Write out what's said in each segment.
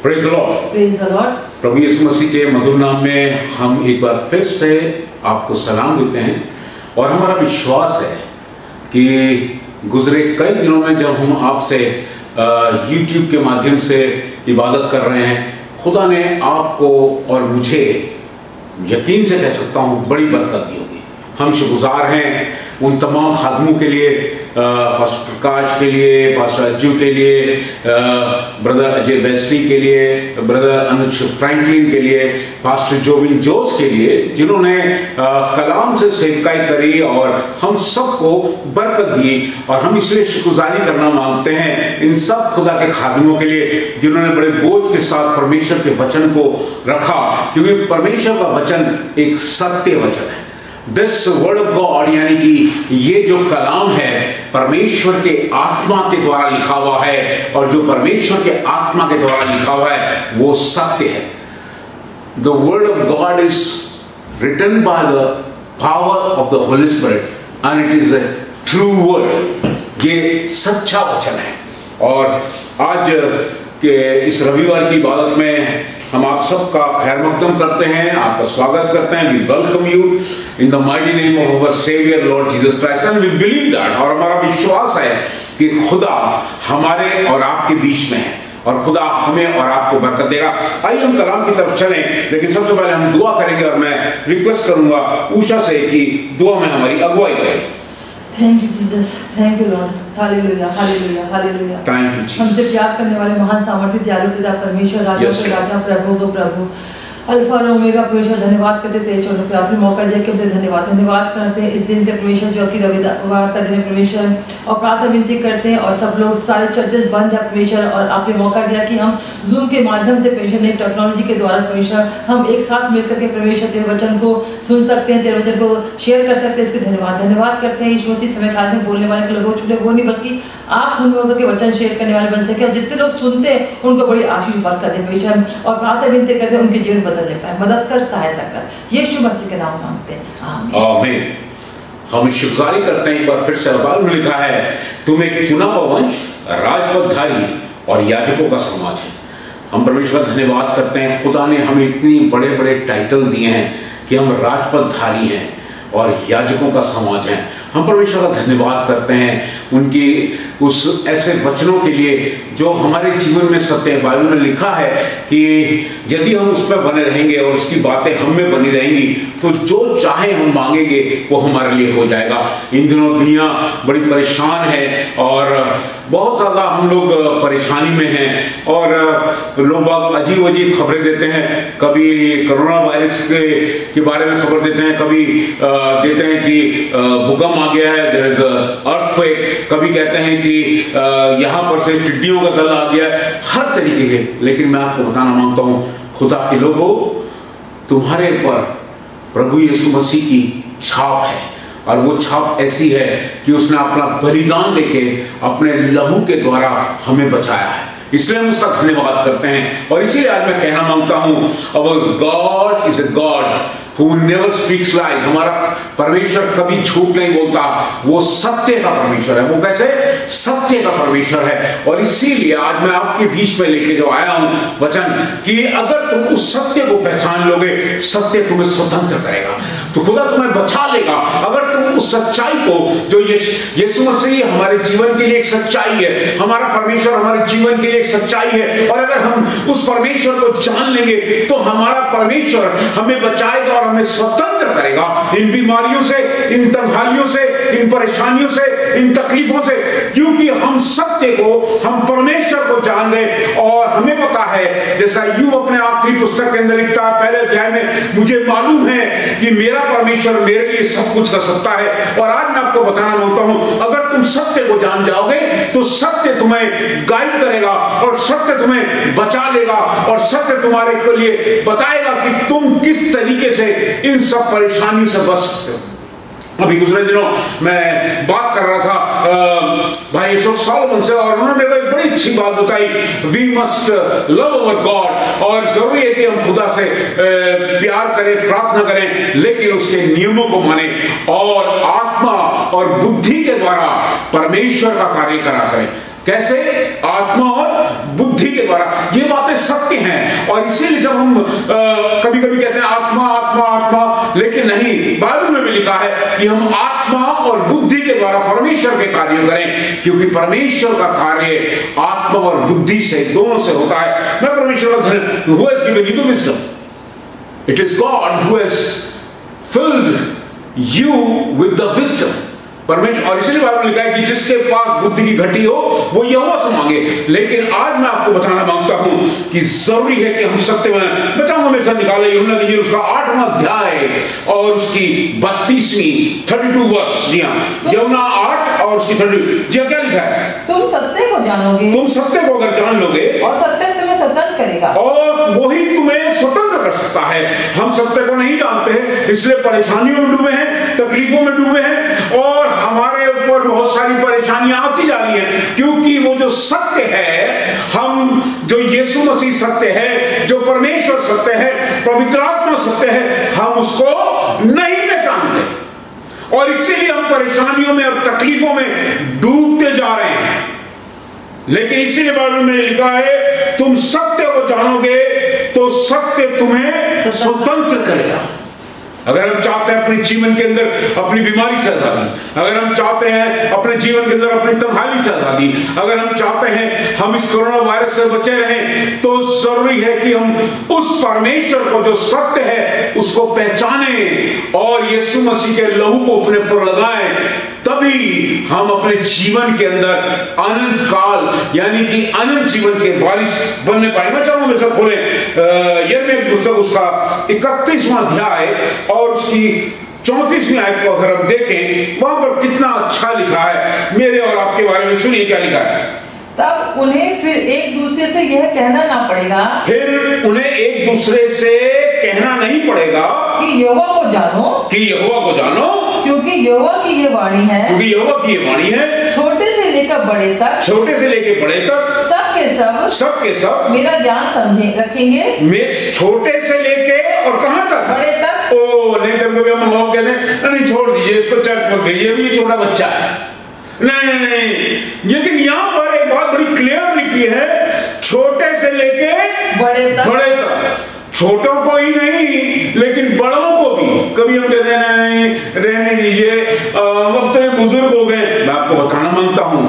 Praise the lord. Praise the lord. प्रभु यीशु मसीह के मधुर नाम में हम एक बार फिर से आपको सलाम देते हैं और हमारा विश्वास है कि गुजरे कई दिनों में जब हम आपसे YouTube के माध्यम से इबादत कर रहे हैं, खुदा ने आपको और मुझे यकीन से कह सकता हूँ बड़ी बरकत दी होगी। हम शुक्रगुजार हैं उन तमाम खादमों के लिए, पास्टर प्रकाश के लिए, पास्टर अज्जू के लिए, ब्रदर अजय बेस्टी के लिए, ब्रदर अनुज फ्रैंकलिन के लिए, पास्टर जोबिन जोस के लिए, जिन्होंने कलाम से सेवकाई करी और हम सबको बरकत दी। और हम इसलिए शुक्रगुजारी करना मांगते हैं इन सब खुदा के खादमों के लिए जिन्होंने बड़े बोझ के साथ परमेश्वर के वचन को रखा, क्योंकि परमेश्वर का वचन एक सत्य वचन है। दिस वर्ड ऑफ गॉड यानी कि ये जो कलाम है परमेश्वर के आत्मा के द्वारा लिखा हुआ है, और जो परमेश्वर के आत्मा के द्वारा लिखा हुआ है वो सत्य है। The word of God is written by the power of the Holy Spirit and it is a true word. ये सच्चा वचन है। और आज के इस रविवार की इबादत में हम आप सबका खैर मकदम करते हैं, आपका स्वागत करते हैं। We welcome you in the mighty name of our saviour Lord Jesus Christ and we believe that. और हमारा विश्वास है कि खुदा हमारे और आपके बीच में है और खुदा हमें और आपको बरकत देगा। आइए हम कलाम की तरफ चलें, लेकिन सबसे पहले हम दुआ करेंगे और मैं रिक्वेस्ट करूंगा उषा से कि दुआ में हमारी अगुवाई करें। Thank you Jesus, thank you Lord, hallelujah hallelujah hallelujah. Thank you Jesus. हमसे प्यार करने वाले महान सामर्थ्य दयालु पिता परमेश्वर, राजा के राजा, प्रभु को प्रभु, अल्फा और ओमेगा परमेश्वर, धन्यवाद करते तेरे चरणों पे आपने मौका दिया कि हमसे धन्यवाद करते हैं इस दिन के परमेश्वर जो कि रविवार का दिन है परमेश्वर, और प्रार्थना विनती करते हैं और सब लोग सारे चर्चेस बंद है परमेश्वर, और आपने मौका दिया कि हम जूम के माध्यम से परमेश्वर ने टेक्नोलॉजी के द्वारा परमेश्वर हम एक साथ मिलकर के परमेश्वर तेरे वचन को सुन सकते हैं, तेरे वचन को शेयर कर सकते हैं। इसके धन्यवाद करते हैं। यीशु मसीह समय काल में बोलने वाले लोगों छूटे वो नहीं बल्कि आप उन लोगों के वचन शेयर करने वाले बन सके, और जितने लोग सुनते हैं उनको बड़ी आशीष बरकत दे परमेश्वर, और प्रार्थना विनती करते हैं उनके जीवन बदलने पाए, मदद कर, सहायता कर। यीशु मसीह के नाम मांगते हैं, आमीन। आमीन। हम शुक्रगुजारी करते हैं एक बार फिर से। बाइबल में लिखा है तुम एक चुना हुआ वंश, राजपदधारी और याजकों का समाज है। हम परमेश्वर धन्यवाद करते हैं, खुदा ने हमें इतनी बड़े बड़े टाइटल दिए हैं कि हम राजपदधारी हैं और याजकों का समाज हैं। हम परमेश्वर का धन्यवाद करते हैं उनकी उस ऐसे वचनों के लिए जो हमारे जीवन में सत्य है। बाइबल में लिखा है कि यदि हम उसमें बने रहेंगे और उसकी बातें हम में बनी रहेंगी तो जो चाहे हम मांगेंगे वो हमारे लिए हो जाएगा। इन दिनों दुनिया बड़ी परेशान है और बहुत ज़्यादा हम लोग परेशानी में हैं, और लोग अजीब अजीब खबरें देते हैं। कभी कोरोना वायरस के बारे में खबर देते हैं, कभी देते हैं कि भूकंप आ गया है, देयर इज अर्थक्वेक, कभी कहते हैं कि यहाँ पर से टिड्डियों का दल आ गया है, हर तरीके के। लेकिन मैं आपको बताना मांगता हूँ खुदा के लोगों, तुम्हारे ऊपर प्रभु यीशु मसीह की छाप है, और वो छाप ऐसी है कि उसने अपना बलिदान देके अपने लहू के द्वारा हमें बचाया है। इसलिए हम उसका धन्यवाद करते हैं। और इसीलिए आज मैं कहना मांगता हूँ, our god is a god who never speaks lies। हमारा परमेश्वर कभी झूठ नहीं बोलता, वो सत्य का परमेश्वर है। वो कैसे? सत्य का परमेश्वर है। और इसीलिए आज मैं आपके बीच में लेके जो आया हूं वचन कि अगर तुम उस सत्य को पहचान लोगे, सत्य तुम्हें स्वतंत्र करेगा, तो खुदा तुम्हें बचा लेगा। अगर तुम उस सच्चाई को जो यीशु मसीह हमारे जीवन के लिए एक सच्चाई है, हमारा परमेश्वर हमारे जीवन के लिए एक सच्चाई है, और अगर हम उस परमेश्वर को जान लेंगे तो हमारा परमेश्वर हमें बचाएगा और हमें स्वतंत्र करेगा इन बीमारियों से, इन तंगहालियों से, इन परेशानियों से, इन तकलीफों से, क्योंकि हम सत्य को, हम परमेश्वर को जान गए। और हमें पता है, जैसा यूब अपने आखिरी पुस्तक के अंदर लिखता है पहले अध्याय में, मुझे मालूम है कि मेरा परमेश्वर मेरे लिए सब कुछ कर सकता है। और आज मैं आपको बताना मांगता हूं, अगर तुम सत्य को जान जाओगे तो सत्य तुम्हें गाइड करेगा और सत्य तुम्हें बचा लेगा, और सत्य तुम्हारे लिए बताएगा कि तुम किस तरीके से इन सब परेशानी से बच सकते हो। अभी गुजरे दिनों मैं बात कर रहा था भाई अशोक सॉलोमन से, और उन्होंने मेरे को एक बड़ी अच्छी बात बताई, we must love our God. और जरूरी है कि हम खुदा से प्यार करें, प्रार्थना करें, लेकिन उसके नियमों को माने और आत्मा और बुद्धि के द्वारा परमेश्वर का कार्य करा करें। कैसे? आत्मा और बुद्धि के द्वारा। ये बातें सत्य कि हम आत्मा और बुद्धि के द्वारा परमेश्वर के कार्य करें, क्योंकि परमेश्वर का कार्य आत्मा और बुद्धि से, दोनों से होता है। मैं परमेश्वर का धन्यवाद, who has given you the wisdom? It is God who has filled you with the wisdom. परमेश्वर, और इसलिए बाइबल में लिखा है कि जिसके पास बुद्धि की घटी हो वो यहोवा से मांगे। लेकिन आज मैं आपको बताना मांगता हूं कि जरूरी है कि हम सत्य में बचाऊंगा। मेरे साथ निकाले यूहन्ना की इंजील उसका 8वां अध्याय और उसकी 32वीं 32 वर्ष। जी हाँ, यूहन्ना 8 और उसकी 32। जी हाँ, क्या लिखा है? तुम सत्य को जानोगे, तुम सत्य को अगर जान लोगे और सत्य तुम्हें स्वतंत्र करेगा, और वही तुम्हें स्वतंत्र कर सकता है। हम सत्य को नहीं जानते हैं, इसलिए परेशानियों में डूबे हैं, तकलीफों में डूबे हैं, और हमारे ऊपर बहुत सारी परेशानियां आती जा रही हैं, क्योंकि वो जो सत्य है, हम जो यीशु मसीह सत्य है, जो परमेश्वर सत्य है, पवित्र आत्मा सत्य है, हम उसको नहीं पहचानते, और इसीलिए हम परेशानियों में और तकलीफों में डूबते जा रहे हैं। लेकिन इसीलिए बाइबल में लिखा है, तुम सत्य को जानोगे तो सत्य तुम्हें स्वतंत्र करेगा। अगर हम चाहते हैं अपने जीवन के अंदर अपनी बीमारी से आजादी, अगर हम चाहते हैं अपने जीवन के अंदर अपनी तन्हाई से आजादी, अगर हम चाहते हैं हम इस कोरोना वायरस से बचे रहें, तो जरूरी है कि हम उस परमेश्वर को जो सत्य है उसको पहचानें और यीशु मसीह के लहू को अपने पर लगाएं। तभी हम अपने जीवन के अंदर अनंत काल यानी कि अनंत जीवन के वारिस बनने पाए। मैं चाहूंगा मेरे साथ खोले यिर्मयाह पुस्तक उसका 31वां अध्याय और उसकी 34वीं आयत को अगर हम देखें, वहां पर कितना अच्छा लिखा है मेरे और आपके बारे में। सुनिए क्या लिखा है। तब उन्हें फिर एक दूसरे से यह कहना ना पड़ेगा, फिर उन्हें एक दूसरे से कहना नहीं पड़ेगा कि यहोवा को जानो, कि यहोवा को जानो, क्योंकि यहोवा की ये वाणी है, क्योंकि यहोवा की ये वाणी है, छोटे से लेकर बड़े तक, छोटे से लेकर बड़े तक, सब के सब मेरा ज्ञान समझे रखेंगे। छोटे से लेके और कहां तक? बड़े तक। ओ नहीं, कभी हम माँ कहते हैं नहीं छोड़ दीजिए इसको, चर्च में भेजिए, भी ये छोटा बच्चा है। नहीं, लेकिन यहाँ पर एक बात बड़ी क्लियर लिखी है, छोटे से लेके बड़े तक। छोटों को ही नहीं लेकिन बड़ों को भी। कभी हम कहते हैं नहीं रहने दीजिए, अब तो ये बुजुर्ग हो गए। मैं आपको बताना मांगता हूं,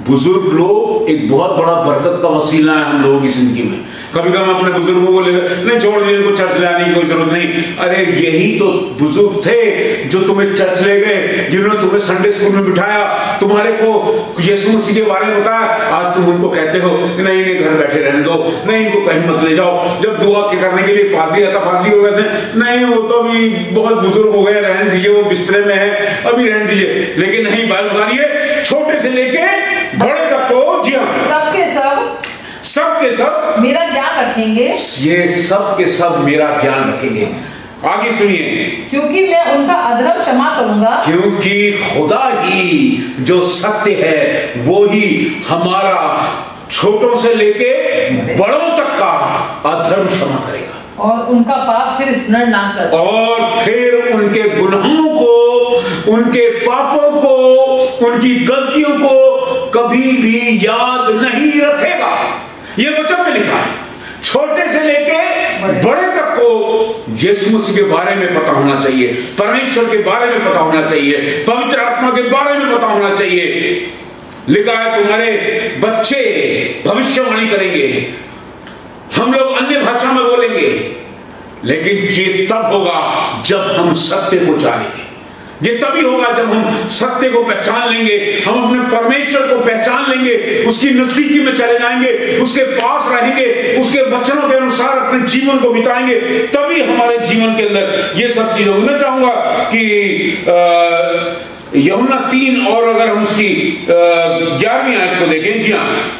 बुजुर्ग लोग एक बहुत बड़ा बरकत का वसीला है हम लोगों की जिंदगी में। कभी कभी हम अपने बुजुर्गों को लेकर नहीं छोड़ दीजिए, इनको चर्च ले आने की कोई जरूरत नहीं। अरे यही तो बुजुर्ग थे जो तुम्हें चर्च ले गए, जिन्होंने तुम्हें संडे स्कूल में बिठाया, तुम्हारे को यीशु मसीह के बारे में बताया। आज तुम उनको कहते हो नहीं नहीं घर बैठे रहने दो, नहीं इनको कहीं मत ले जाओ। जब दुआ के करने के लिए पादरी आता, पादरी हो गए थे, नहीं वो तो अभी बहुत बुजुर्ग हो गए, रहने दीजिए, वो बिस्तरे में है, अभी रहने दीजिए। लेकिन नहीं, बात बता रही है छोटे से लेके बड़े तक को, जी हाँ, सब के सब मेरा ज्ञान रखेंगे। ये सब के सब मेरा ज्ञान रखेंगे। आगे सुनिए, क्योंकि मैं उनका अधर्म क्षमा करूंगा, क्योंकि खुदा ही जो सत्य है वो ही हमारा छोटों से लेके बड़ों तक का अधर्म क्षमा करेगा, और उनका पाप फिर स्मरण ना कर, और फिर उनके गुनाहों को, उनके पापों को, उनकी गलतियों को कभी भी याद नहीं रखेगा। ये वचन में लिखा है। छोटे से लेके बड़े तक को यीशु मसीह के बारे में पता होना चाहिए, परमेश्वर के बारे में पता होना चाहिए, पवित्र आत्मा के बारे में पता होना चाहिए। लिखा है तुम्हारे बच्चे भविष्यवाणी करेंगे, हम लोग अन्य भाषा में बोलेंगे, लेकिन ये तब होगा जब हम सत्य को जानेंगे। ये तभी होगा जब हम सत्य को पहचान लेंगे, हम अपने परमेश्वर को पहचान लेंगे, उसकी नजदीकी में चले जाएंगे, उसके पास रहेंगे, उसके वचनों के अनुसार अपने जीवन को बिताएंगे, तभी हमारे जीवन के अंदर ये सब चीजें होगी। मैं चाहूंगा कि यूहन्ना 3 और अगर हम उसकी 11वीं आयत को देखें। जी हाँ,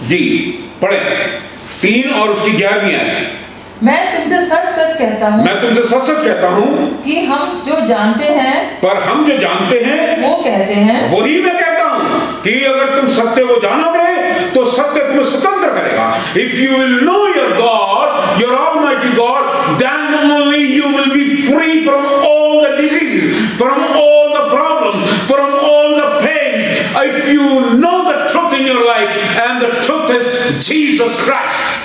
जी पढ़े 3 और उसकी 11वीं आयत। मैं तुमसे सच सच कहता हूँ, मैं तुमसे सच सच कहता हूँ कि हम जो जानते हैं, पर हम जो जानते हैं वो कहते हैं, वही मैं कहता हूँ कि अगर तुम सत्य को जानोगे तो सत्य तुम्हें स्वतंत्र करेगा। If you will know your God, your almighty God, then only you will be free from all the disease, from all the problem, from all the pain. If you know the truth in your life, and the truth is Jesus Christ.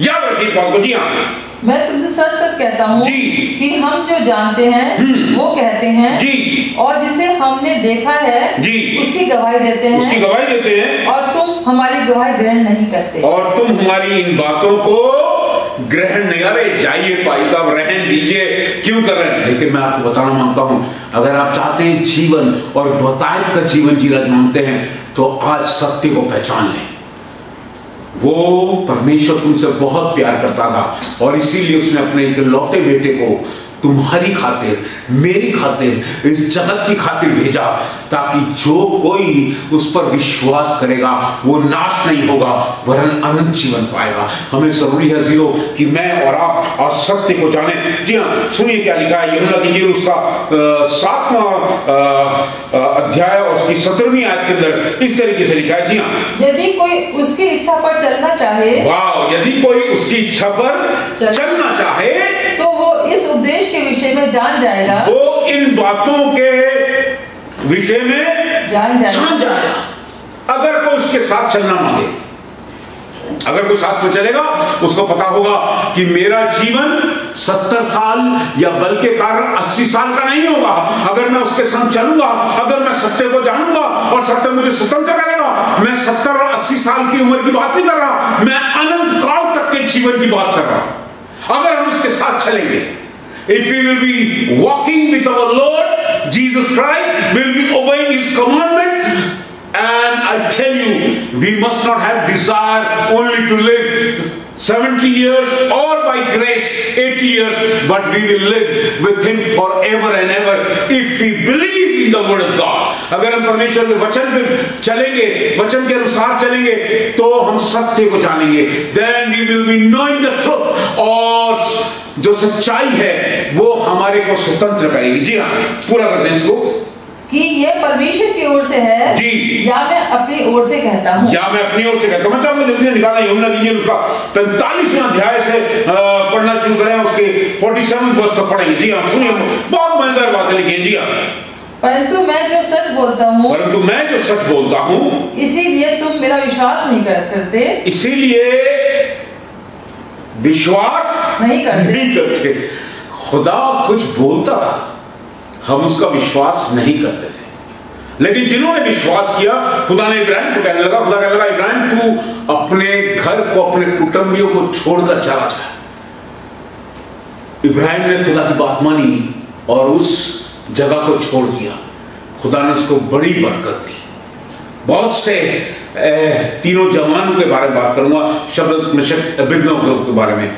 याद रखिए बात को। जी हाँ, मैं तुमसे सच सच कहता हूँ कि हम जो जानते हैं वो कहते हैं जी, और जिसे हमने देखा है जी उसकी गवाही देते हैं, उसकी गवाही देते हैं, और तुम हमारी गवाही ग्रहण नहीं करते। और तुम हमारी इन बातों को ग्रहण नहीं। अरे जाइए भाई साहब, रहन दीजिए, क्यों कर रहे हैं। लेकिन मैं आपको बताना मांगता हूं, अगर आप चाहते हैं जीवन और बहुतायत का जीवन जीना मांगते हैं, तो आज सत्य को पहचान लें। वो परमेश्वर तुमसे बहुत प्यार करता था और इसीलिए उसने अपने इकलौते बेटे को तुम्हारी खातिर, मेरी खातिर, इस जगत की खातिर भेजा, ताकि जो कोई उस पर विश्वास करेगा वो नाश नहीं होगा वरन अनंत जीवन पाएगा। हमें जरूरी है जीरो कि मैं और आप आज सत्य को जाने। जी हाँ, सुनिए क्या लिखा है यूहन्ना की इंजील उसका 7वां अध्याय और उसकी 17वीं आयत के अंदर इस तरीके से लिखा है। जी हाँ, यदि कोई उसकी इच्छा पर चलना चाहे, वाह, यदि कोई उसकी इच्छा पर चलना चाहे तो वो इस उपदेश के विषय में जान जाएगा, वो इन बातों के विषय में जान जाएगा। अगर कोई उसके साथ चलना मांगे, अगर कोई साथ में चलेगा, उसको पता होगा कि मेरा जीवन 70 साल या बल के कारण 80 साल का नहीं होगा। अगर मैं उसके संग चलूंगा, अगर मैं सत्य को जानूंगा और सत्य मुझे स्वतंत्र करेगा, मैं 70 और 80 साल की उम्र की बात नहीं कर रहा, मैं अनंत काल तक के जीवन की बात कर रहा हूं। अगर हम उसके साथ चलेंगे, if we will be walking with our Lord Jesus Christ, we will be obeying His commandment, and I tell you, we must not have desire only to live 70 years or by grace 80 years, but we will live with Him forever and ever if we believe in the word of God. अगर हम परमेश्वर के वचन पे चलेंगे, वचन के अनुसार चलेंगे, तो हम सत्य को जानेंगे। Then we will be knowing the truth, और जो सच्चाई है वो हमारे को स्वतंत्र करेगी। जी हाँ, पूरा करते हैं इसको कि ये परमेश्वर की ओर से है जी, या मैं अपनी ओर से कहता हूँ, या मैं अपनी ओर से कहता हूँ। मैं चाहूंगा जल्दी से निकालना यूहन्ना की इंजील उसका 45वां अध्याय से पढ़ना शुरू करें, उसके 47 वर्ष तक पढ़ेंगे। जी हाँ, सुनिए, बहुत भयंकर बातें लिखी हैं। जी हाँ, परंतु मैं जो सच बोलता हूँ, परंतु मैं जो सच बोलता हूँ, इसीलिए तुम मेरा विश्वास नहीं करते, इसीलिए विश्वास नहीं करते। खुदा कुछ बोलता था, हम उसका विश्वास नहीं करते थे, लेकिन जिन्होंने विश्वास किया, खुदा ने इब्राहिम को कहने लगा, खुदा कहने लगा, इब्राहिम तू अपने घर को, अपने कुटुंबियों को छोड़कर चला जा। इब्राहिम ने खुदा की बात मानी और उस जगह को छोड़ दिया। खुदा ने उसको बड़ी बरकत दी। बहुत से तीनों जवानों के बारे में बात करूंगा, शब्द मिशक अबेदनगो के बारे में।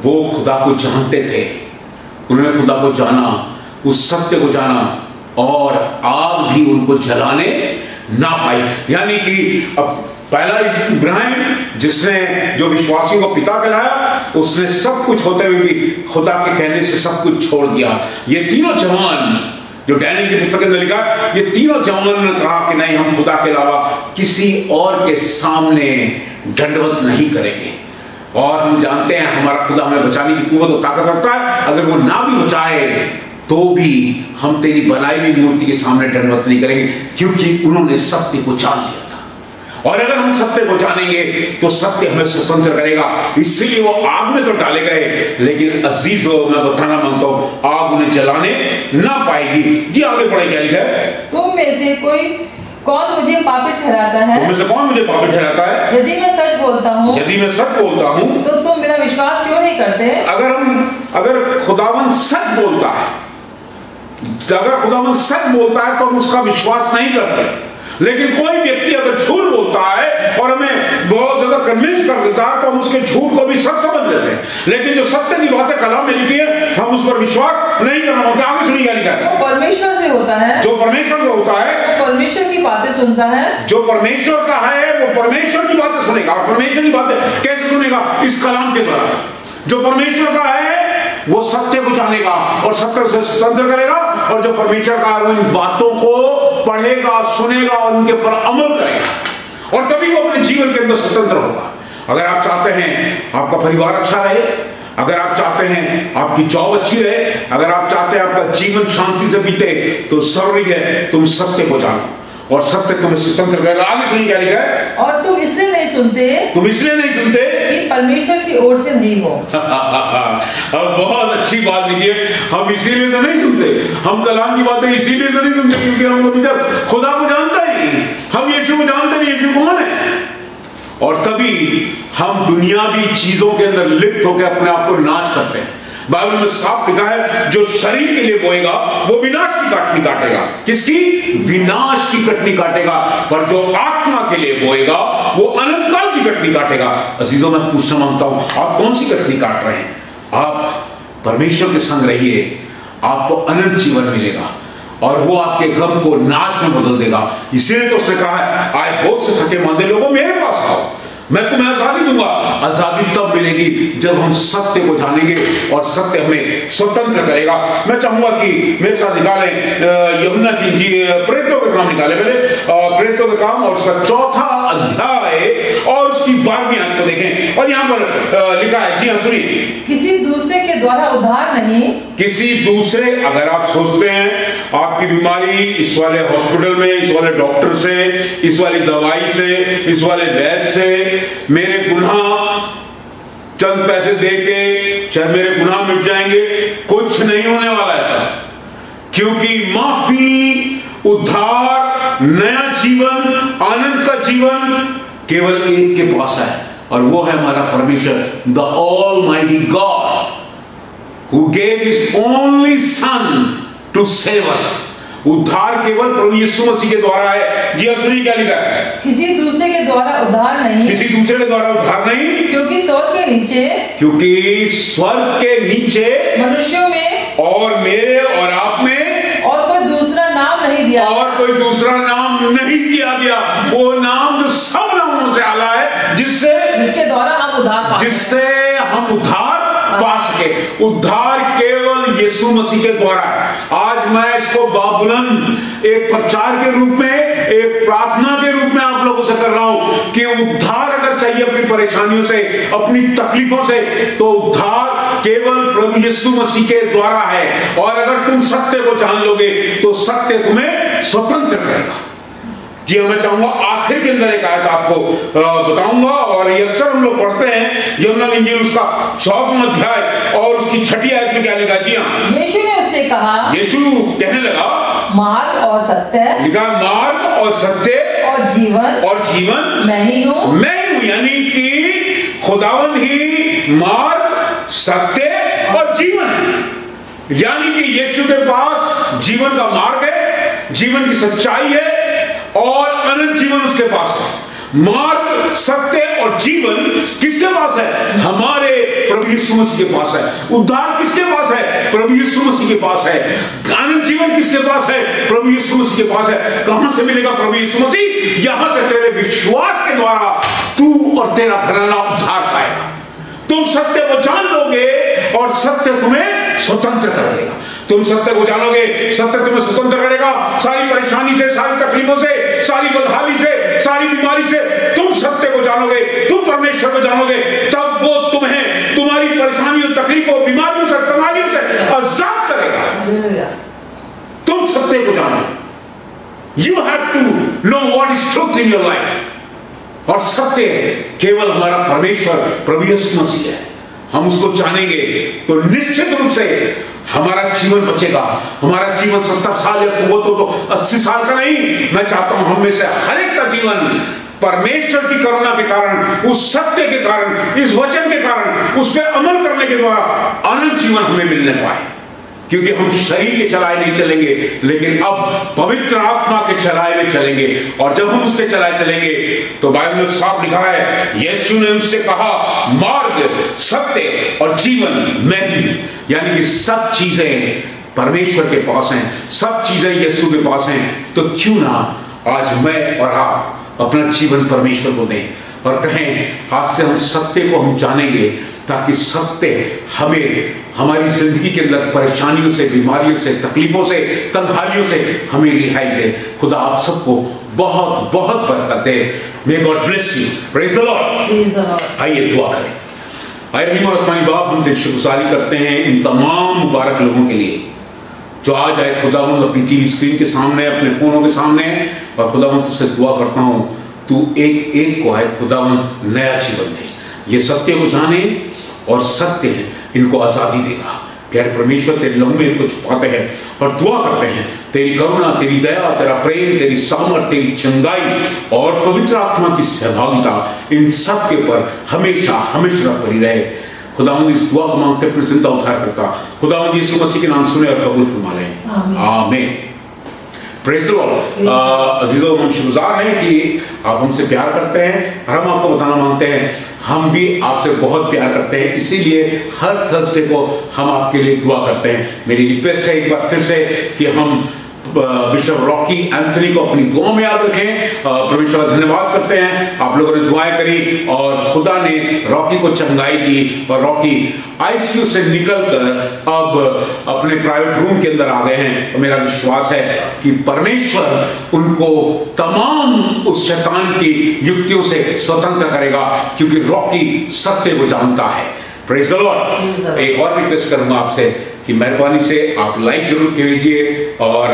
वो खुदा को जानते थे, उन्होंने खुदा को जाना, उस सत्य को जाना, और आग भी उनको जलाने ना पाई। यानी कि अब पहला इब्राहिम जिसने जो विश्वासियों को पिता कहलाया, उसने सब कुछ होते हुए भी खुदा के कहने से सब कुछ छोड़ दिया। ये तीनों जवान जो डैनियल की पुस्तक में लिखा, ये तीनों जवानों ने कहा कि नहीं, हम खुदा के अलावा किसी और के सामने दंडवत नहीं करेंगे। और हम जानते हैं हमारा खुदा हमें बचाने की कुव्वत और ताकत रखता है। अगर वो ना भी बचाए तो भी हम तेरी बनाई हुई मूर्ति के सामने दंडवत नहीं करेंगे, क्योंकि उन्होंने सत्य को जान लिया था। और अगर हम सत्य को जानेंगे तो सत्य हमें स्वतंत्र करेगा। इसलिए वो आग में तो डाले गए, लेकिन अजीजों, मैं बताना मांगता हूं, आग उन्हें जलाने ना पाएगी। जी आगे पढ़े, क्या लिखा है? तुम में से कौन मुझे पापी ठहराता है? तुम में से कौन मुझे पापी ठहराता है? यदि मैं सच बोलता हूँ, यदि मैं सच बोलता हूँ, तो तुम मेरा विश्वास क्यों नहीं करते? अगर खुदावन सच बोलता है, अगर खुदावन सच बोलता है तो हम उसका विश्वास नहीं करते। लेकिन कोई व्यक्ति अगर झूठ बोलता है और हमें बहुत ज्यादा कन्विंस कर देता है, तो हम उसके झूठ को भी सच समझ लेते हैं। लेकिन जो सत्य की बातें कलाम में लिखी है, हम उस पर विश्वास नहीं करना होता। आगे सुनिए क्या लिखा है? जो परमेश्वर से होता है, जो परमेश्वर से होता है, वो परमेश्वर की बातें सुनता है। जो परमेश्वर का है वो परमेश्वर की बातें सुनेगा। और परमेश्वर की बातें कैसे सुनेगा? इस कलाम के द्वारा। जो परमेश्वर का है वो सत्य को जानेगा और सत्य से स्वतंत्र करेगा, और जो परमेश्वर का है वो इन बातों को पढ़ेगा, सुनेगा और उनके पर अमल करेगा, और तभी वो अपने जीवन के अंदर स्वतंत्र होगा। अगर आप चाहते हैं आपका परिवार अच्छा रहे, अगर आप चाहते हैं आपकी जॉब अच्छी रहे, अगर आप चाहते हैं आपका जीवन शांति से बीते, तो जरूरी है तुम सत्य को जानो। और सत्य तुम्हें स्वतंत्र करेगा। आगे सुनिए क्या लिखा है। और तुम इसलिए नहीं सुनते कि परमेश्वर की ओर से नहीं हो। अब बहुत अच्छी बात लिखी है, हम इसीलिए तो नहीं सुनते, हम कलाम की बातें इसीलिए तो नहीं सुनते क्योंकि हम अभी तक खुदा को जानता ही नहीं, हम यीशु को जानते नहीं, यीशु कौन है। और तभी हम दुनियावी चीजों के अंदर लिप्त होकर अपने आप को नाश करते हैं। बाइबल में साफ लिखा है, जो शरीर के लिए बोएगा वो विनाश की कटनी काटेगा। किसकी? विनाश की कटनी काटेगा। पर जो आत्मा के लिए बोएगा वो अनंत काल की कटनी काटेगा। अजीजों, मैं पूछना मांगता हूं, आप कौन सी कटनी काट रहे हैं? आप परमेश्वर के संग रहिए, आपको अनंत जीवन मिलेगा और वो आपके गम को नाश में बदल देगा। इसीलिए तो उसने कहा है, आए बहुत से थके मांदे लोगों मेरे पास आओ, मैं तुम्हें आजादी दूंगा। आजादी तब मिलेगी जब हम सत्य को जानेंगे और सत्य हमें स्वतंत्र करेगा। मैं चाहूंगा कि मेरे साथ निकालें यूहन्ना की प्रेरितों के काम निकालें, पहले प्रेरितों के काम और उसका 4था अध्याय और उसकी 12वीं आयत को देखें। और यहाँ पर लिखा है, जी हाँ सुनिए, किसी दूसरे के द्वारा उद्धार नहीं। किसी दूसरे, अगर आप सोचते हैं आपकी बीमारी इस वाले हॉस्पिटल में, इस वाले डॉक्टर से, इस वाली दवाई से, इस वाले वैद्य से, मेरे गुनाह चंद पैसे देके चाहे मेरे गुनाह मिट जाएंगे, कुछ नहीं होने वाला ऐसा। क्योंकि माफी, उद्धार, नया जीवन, आनंद का जीवन केवल एक के पास है और वो है हमारा परमेश्वर, the almighty God who gave his only son to save us. उद्धार केवल प्रभु यीशु मसीह के द्वारा है। जी सुनिए क्या लिखा है, किसी दूसरे के द्वारा उद्धार नहीं। किसी दूसरे के द्वारा उद्धार नहीं, क्योंकि स्वर्ग के नीचे, क्योंकि स्वर्ग के नीचे मनुष्यों में और मेरे और आप में और कोई दूसरा नाम नहीं दिया, और कोई दूसरा नाम नहीं दिया गया। वो नाम जो सब नामों से आला है, जिसके द्वारा हम उद्धार, जिससे हम उद्धार पा सके। उद्धार केवल यीशु मसीह के द्वारा है। आज मैं इसको बाबुलन एक प्रचार के रूप में, एक प्रार्थना के रूप में आप लोगों से कर रहा हूं कि उद्धार अगर चाहिए अपनी परेशानियों से, अपनी तकलीफों से, तो उद्धार केवल प्रभु यीशु मसीह के द्वारा है। और अगर तुम सत्य को जान लोगे तो सत्य तुम्हें स्वतंत्र करेगा। जी मैं चाहूंगा आखिर के अंदर एक आयत आपको बताऊंगा और ये अक्सर हम लोग पढ़ते हैं, यूहन्ना की इंजील उसका 4वां अध्याय और उसकी 6ठी आयत में क्या लिखा? जी हाँ, यीशु ने उससे कहा, यीशु कहने लगा, मार्ग और सत्य, लिखा मार्ग और सत्य और जीवन मैं ही हूँ। मैं हूँ, यानी कि खुदावंद ही मार्ग, सत्य और जीवन है। यानी कि यीशु के पास जीवन का मार्ग है, जीवन की सच्चाई है और अनंत जीवन उसके पास है। मार्ग, सत्य और जीवन किसके पास है? हमारे प्रभु यीशु मसीह के पास है। उद्धार किसके पास है? प्रभु यीशु मसीह के पास है। अनंत जीवन किसके पास है? प्रभु यीशु मसीह के पास है। कहां से मिलेगा प्रभु यीशु मसीह? यहां से तेरे विश्वास के द्वारा तू और तेरा घराना उद्धार पाएगा। तुम सत्य को जान लोगे और सत्य तुम्हें स्वतंत्र कर देगा। तुम सत्य को जानोगे, सत्य तुम्हें स्वतंत्र करेगा सारी परेशानी से, सारी तकलीफों से, सारी बदहाली से, सारी बीमारी से। तुम सत्य को जानोगे, तुम परमेश्वर को जानोगे, तब वो तुम्हें तुम्हारी परेशानियों, तकलीफों, बीमारियों से, तंगालियों से आजाद करेगा। तुम सत्य को जानो। You have to know what is truth in your life. और सत्य केवल हमारा परमेश्वर प्रभु यीशु मसीह है। हम उसको जानेंगे तो निश्चित रूप से हमारा जीवन बचेगा। हमारा जीवन 70 साल या कुवत हो तो 80 साल का नहीं। मैं चाहता हूं हम में से हर एक का जीवन परमेश्वर की करुणा के कारण, उस सत्य के कारण, इस वचन के कारण, उस पर अमल करने के द्वारा अनंत जीवन हमें मिलने पाए। क्योंकि हम शरीर के चलाए नहीं चलेंगे, लेकिन अब पवित्र आत्मा के चलाए में चलेंगे। और जब हम उसके चलाए चलेंगे तो बाइबल में साफ लिखा है, यीशु ने उनसे कहा, मार्ग, सत्य और जीवन मैं ही। यानी कि सब चीजें परमेश्वर के पास हैं, सब चीजें यीशु के पास हैं। तो क्यों ना आज मैं और आप अपना जीवन परमेश्वर को दें और कहें, आज से हम सत्य को हम जानेंगे, ताकि सत्य हमें हमारी जिंदगी के अंदर परेशानियों से, बीमारियों से, तकलीफों से, तंगहालियों से हमें रिहाई दे। खुदा आप सबको बहुत बहुत बरकत दे। May god bless you. Praise the lord. आइए दुआ करें। आए रहीम और आसमानी बाप, हम तेरी शुक्रगुजारी करते हैं इन तमाम मुबारक लोगों के लिए जो आ जाए खुदावंद अपनी टीवी स्क्रीन के सामने, अपने फोनों के सामने, और खुदावंद तुझसे दुआ करता हूं तू एक एक को आए खुदावंद नया जीवन दे, ये सत्य को जाने और सत्य है इनको आजादी देगा। प्यारे परमेश्वर तेरे लहू में इनको छुपाते हैं और दुआ करते हैं तेरी करुणा, तेरी दया, तेरा प्रेम, तेरी सामर्थ, तेरी चंगाई और पवित्र आत्मा की सहभागिता इन सब के ऊपर हमेशा हमेशा बनी रहे। खुदावंद इस दुआ को मांगते अपनी चिंता उद्धार करता खुदावंद यीशु मसीह के नाम सुने और कबूल फरमा लें। आमीन। Praise the Lord. अजीजों, हम शुक्रगुजार हैं कि आप हमसे प्यार करते हैं और हम आपको बताना मांगते हैं हम भी आपसे बहुत प्यार करते हैं, इसीलिए हर थर्सडे को हम आपके लिए दुआ करते हैं। मेरी रिक्वेस्ट है एक बार फिर से कि हम बिशप रॉकी एंथनी को अपनी दुआ में याद रखें। परमेश्वर धन्यवाद करते हैं, आप लोगों ने दुआएं करी और खुदा ने रॉकी को चंगाई दी और रॉकी आईसीयू से निकलकर अब अपने प्राइवेट रूम के अंदर आ गए हैं। और मेरा विश्वास है कि परमेश्वर उनको तमाम उस शैतान की युक्तियों से स्वतंत्र करेगा, क्योंकि रॉकी सत्य को जानता है। Praise the Lord. एक और रिक्वेस्ट करूंगा आपसे कि मेहरबानी से आप लाइक जरूर कीजिए और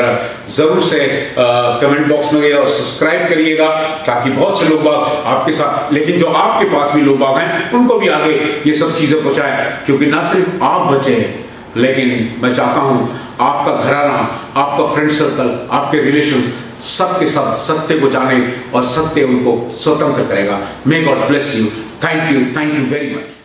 जरूर से कमेंट बॉक्स में और सब्सक्राइब करिएगा, ताकि बहुत से लोग आपके साथ, लेकिन जो आपके पास भी लोग हैं उनको भी आगे ये सब चीजें पहुंचाए, क्योंकि ना सिर्फ आप बचे लेकिन मैं चाहता हूं आपका घराना, आपका फ्रेंड सर्कल, आपके रिलेशंस सब के सब सत्य को जाने और सत्य उनको स्वतंत्र करेगा। मे god bless you. Thank you very much.